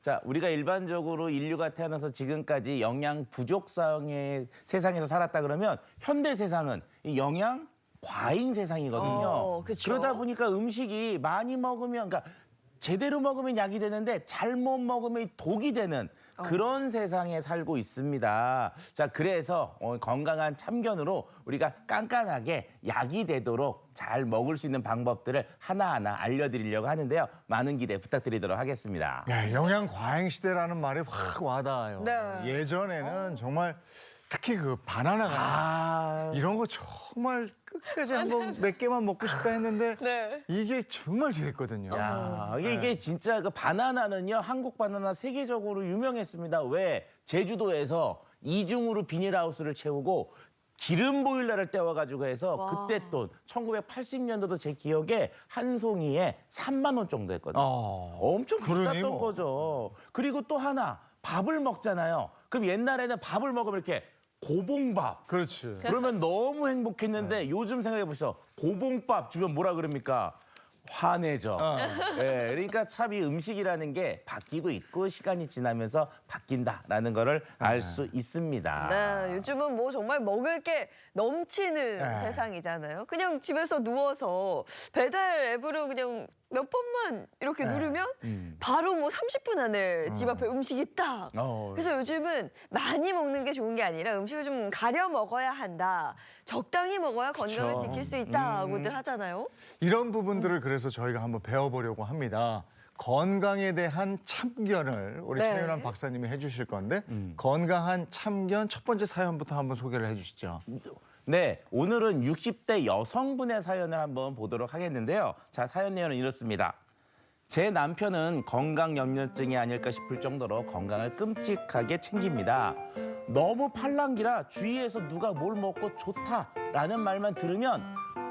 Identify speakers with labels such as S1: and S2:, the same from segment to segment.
S1: 자, 우리가 일반적으로 인류가 태어나서 지금까지 영양 부족상의 세상에서 살았다 그러면 현대 세상은 이 영양 과잉 세상이거든요.
S2: 그쵸.
S1: 그러다 보니까 음식이 많이 먹으면, 그러니까 제대로 먹으면 약이 되는데 잘못 먹으면 독이 되는 그런 세상에 살고 있습니다. 자, 그래서 건강한 참견으로 우리가 깐깐하게 약이 되도록 잘 먹을 수 있는 방법들을 하나하나 알려드리려고 하는데요. 많은 기대 부탁드리도록 하겠습니다.
S3: 야, 영양 과잉 시대라는 말이 확 와닿아요.
S2: 네.
S3: 예전에는 정말 특히 그 바나나가 이런 거 정말 끝까지 한번 몇 개만 먹고 싶다 했는데
S2: 네.
S3: 이게 정말 됐거든요.
S1: 야, 이게 진짜 그 바나나는요, 한국 바나나 세계적으로 유명했습니다. 왜? 제주도에서 이중으로 비닐하우스를 채우고 기름 보일러를 떼워가지고 해서 그때 돈 1980년도도 제 기억에 한 송이에 3만 원 정도 했거든요. 엄청
S3: 그러니
S1: 비쌌던
S3: 뭐.
S1: 거죠. 그리고 또 하나, 밥을 먹잖아요. 그럼 옛날에는 밥을 먹으면 이렇게 고봉밥.
S3: 그렇지.
S1: 그러면 너무 행복했는데 요즘 생각해 보시죠. 고봉밥 주면 뭐라 그럽니까? 화내죠. 예, 그러니까 참 이 음식이라는 게 바뀌고 있고 시간이 지나면서 바뀐다라는 거를 알 수 있습니다.
S2: 네, 요즘은 뭐 정말 먹을 게 넘치는
S3: 네.
S2: 세상이잖아요. 그냥 집에서 누워서 배달 앱으로 그냥 몇 번만 이렇게 누르면 바로 뭐 30분 안에 집 앞에 음식이 딱. 그래서 요즘은 많이 먹는 게 좋은 게 아니라 음식을 좀 가려 먹어야 한다. 적당히 먹어야 건강을
S1: 그쵸.
S2: 지킬 수 있다고들 하잖아요.
S3: 이런 부분들을 그래서 저희가 한번 배워보려고 합니다. 건강에 대한 참견을 우리
S2: 네.
S3: 최윤환 박사님이 해주실 건데 건강한 참견 첫 번째 사연부터 한번 소개를 해주시죠.
S1: 네, 오늘은 60대 여성분의 사연을 한번 보도록 하겠는데요. 자, 사연 내용은 이렇습니다. 제 남편은 건강염려증이 아닐까 싶을 정도로 건강을 끔찍하게 챙깁니다. 너무 팔랑귀라 주위에서 누가 뭘 먹고 좋다라는 말만 들으면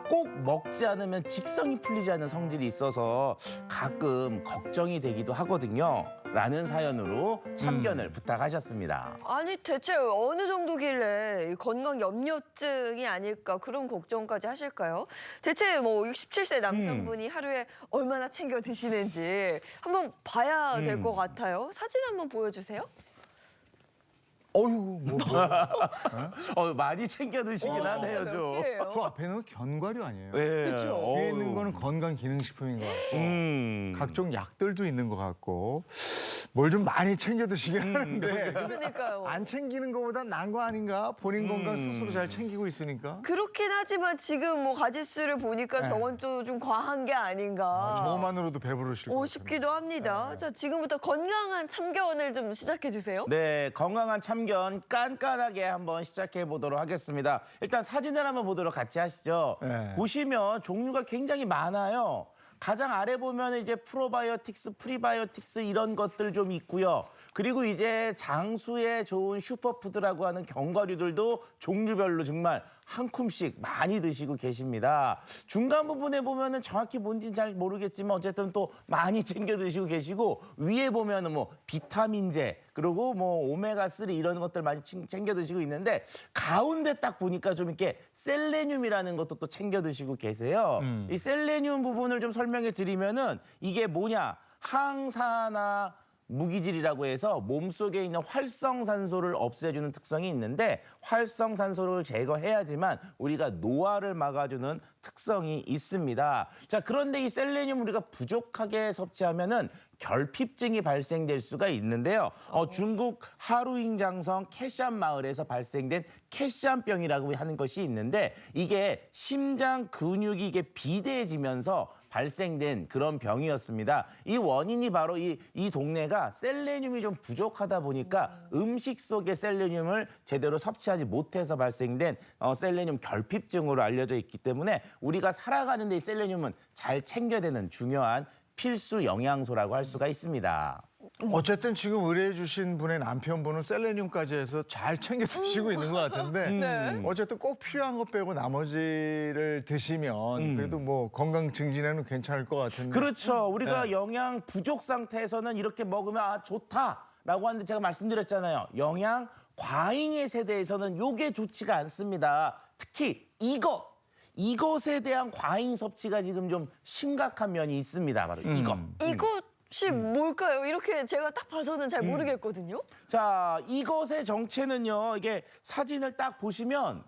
S1: 꼭 먹지 않으면 직성이 풀리지 않는 성질이 있어서 가끔 걱정이 되기도 하거든요. 라는 사연으로 참견을 부탁하셨습니다.
S2: 아니 대체 어느 정도길래 이 건강 염려증이 아닐까 그런 걱정까지 하실까요? 대체 뭐 67세 남편분이 하루에 얼마나 챙겨 드시는지 한번 봐야 될 것 같아요. 사진 한번 보여주세요.
S3: 어휴,
S1: 많이 챙겨 드시긴 하네요, 좀.
S3: 저 앞에는 견과류 아니에요?
S1: 네.
S2: 그쵸.
S3: 뒤에 있는 거는 건강기능식품인 것 같고 각종 약들도 있는 것 같고 뭘 좀 많이 챙겨 드시긴 하는데
S2: 그러니까요.
S3: 안 챙기는 것보다 나은 거 아닌가? 본인 건강 스스로 잘 챙기고 있으니까.
S2: 그렇긴 하지만 지금 뭐 가짓수를 보니까
S3: 네.
S2: 저건 좀 과한 게 아닌가.
S3: 저것만으로도 배부르실 것 같아요.
S2: 싶기도 합니다. 자, 지금부터 건강한 참견을 좀 시작해 주세요.
S1: 네, 건강한 참견 깐깐하게 한번 시작해 보도록 하겠습니다. 일단 사진을 한번 보도록 같이 하시죠.
S3: 네.
S1: 보시면 종류가 굉장히 많아요. 가장 아래 보면 이제 프로바이오틱스, 프리바이오틱스 이런 것들 좀 있고요. 그리고 이제 장수에 좋은 슈퍼푸드라고 하는 견과류들도 종류별로 정말 한 줌씩 많이 드시고 계십니다. 중간 부분에 보면은 정확히 뭔지는 잘 모르겠지만 어쨌든 또 많이 챙겨 드시고 계시고 위에 보면은 뭐 비타민제 그리고 뭐 오메가3 이런 것들 많이 챙겨 드시고 있는데 가운데 딱 보니까 좀 이렇게 셀레늄이라는 것도 또 챙겨 드시고 계세요. 이 셀레늄 부분을 좀 설명해 드리면은 이게 뭐냐? 항산화 무기질이라고 해서 몸속에 있는 활성산소를 없애주는 특성이 있는데 활성산소를 제거해야지만 우리가 노화를 막아주는 특성이 있습니다. 자, 그런데 이 셀레늄 우리가 부족하게 섭취하면은 결핍증이 발생될 수가 있는데요. 중국 하루잉장성 캐샨 마을에서 발생된 캐샨병이라고 하는 것이 있는데 이게 심장 근육이 이게 비대해지면서 발생된 그런 병이었습니다. 이 원인이 바로 이 동네가 셀레늄이 좀 부족하다 보니까 음식 속에 셀레늄을 제대로 섭취하지 못해서 발생된 셀레늄 결핍증으로 알려져 있기 때문에 우리가 살아가는 데 이 셀레늄은 잘 챙겨야 되는 중요한 필수 영양소라고 할 수가 있습니다.
S3: 어쨌든 지금 의뢰해 주신 분의 남편분은 셀레늄까지 해서 잘 챙겨 드시고 있는 것 같은데
S2: 네.
S3: 어쨌든 꼭 필요한 것 빼고 나머지를 드시면 그래도 뭐 건강 증진에는 괜찮을 것 같은데.
S1: 그렇죠. 우리가 영양 부족 상태에서는 이렇게 먹으면 좋다라고 하는데 제가 말씀드렸잖아요. 영양 과잉의 세대에서는 요게 좋지가 않습니다. 특히 이것에 대한 과잉 섭취가 지금 좀 심각한 면이 있습니다. 바로 이것.
S2: 이거 값이 뭘까요? 이렇게 제가 딱 봐서는 잘 모르겠거든요.
S1: 자, 이것의 정체는요. 이게 사진을 딱 보시면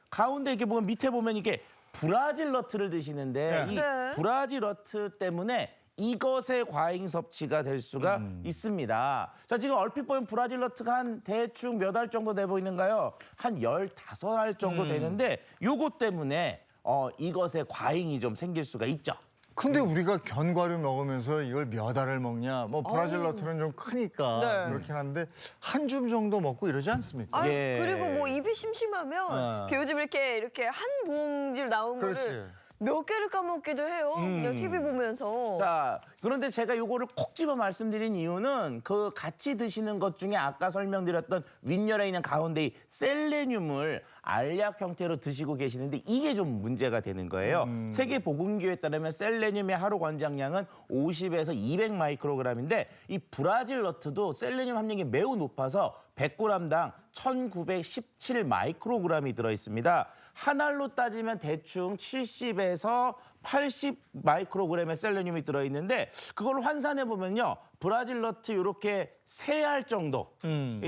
S1: 가운데 이게 보면 밑에 보면 이게 브라질 너트를 드시는데
S3: 네.
S1: 이
S2: 네.
S1: 브라질 너트 때문에 이것의 과잉 섭취가 될 수가 있습니다. 자, 지금 얼핏 보면 브라질 너트가 한 대충 몇 알 정도 돼 보이는가요? 한 15알 정도 되는데 요것 때문에 이것의 과잉이 좀 생길 수가 있죠.
S3: 근데 우리가 견과류 먹으면서 이걸 몇 알을 먹냐? 뭐 브라질 너트는 좀 크니까
S2: 네.
S3: 그렇긴 한데 한 줌 정도 먹고 이러지 않습니까?
S2: 아,
S1: 예.
S2: 그리고 뭐 입이 심심하면 이렇게 요즘 이렇게 한 봉지를 나온
S3: 그렇지.
S2: 거를 몇 개를 까먹기도 해요. 그냥 TV 보면서.
S1: 자, 그런데 제가 요거를 콕 집어 말씀드린 이유는 그 같이 드시는 것 중에 아까 설명드렸던 윗열에 있는 가운데 이 셀레늄을 알약 형태로 드시고 계시는데 이게 좀 문제가 되는 거예요. 세계보건기구에 따르면 셀레늄의 하루 권장량은 50에서 200 마이크로그램인데 이 브라질 너트도 셀레늄 함량이 매우 높아서 100g당 1917 마이크로그램이 들어있습니다. 한 알로 따지면 대충 70에서 80 마이크로그램의 셀레늄이 들어있는데 그걸 환산해 보면요. 브라질 너트 이렇게 3알 정도,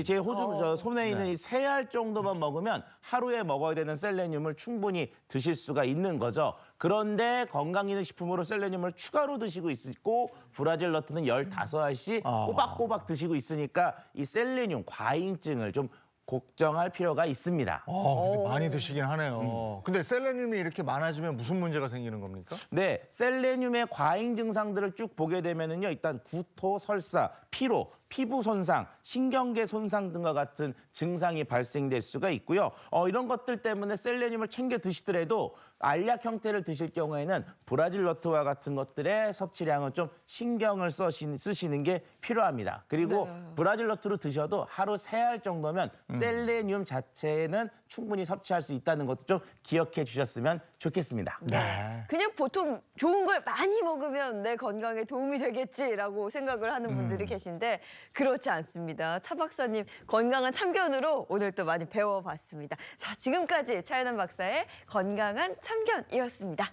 S1: 제 저 손에 있는 이 3알 정도만 먹으면 하루에 먹어야 되는 셀레늄을 충분히 드실 수가 있는 거죠. 그런데 건강기능식품으로 셀레늄을 추가로 드시고 있고 브라질 너트는 15알씩 꼬박꼬박 드시고 있으니까 이 셀레늄 과잉증을 좀 걱정할 필요가 있습니다.
S3: 근데 많이 드시긴 하네요. 근데 셀레늄이 이렇게 많아지면 무슨 문제가 생기는 겁니까?
S1: 네, 셀레늄의 과잉 증상들을 쭉 보게 되면은요, 일단 구토, 설사, 피로, 피부 손상, 신경계 손상 등과 같은 증상이 발생될 수가 있고요. 이런 것들 때문에 셀레늄을 챙겨 드시더라도 알약 형태를 드실 경우에는 브라질 너트와 같은 것들의 섭취량은 좀 신경을 쓰시는 게 필요합니다. 그리고 브라질 너트로 드셔도 하루 3알 정도면 셀레늄 자체는 충분히 섭취할 수 있다는 것도 좀 기억해 주셨으면 좋겠습니다.
S3: 네.
S2: 그냥 보통 좋은 걸 많이 먹으면 내 건강에 도움이 되겠지라고 생각을 하는 분들이 계신데 그렇지 않습니다. 차 박사님 건강한 참견으로 오늘 또 많이 배워봤습니다. 자, 지금까지 차연한 박사의 건강한 참견이었습니다.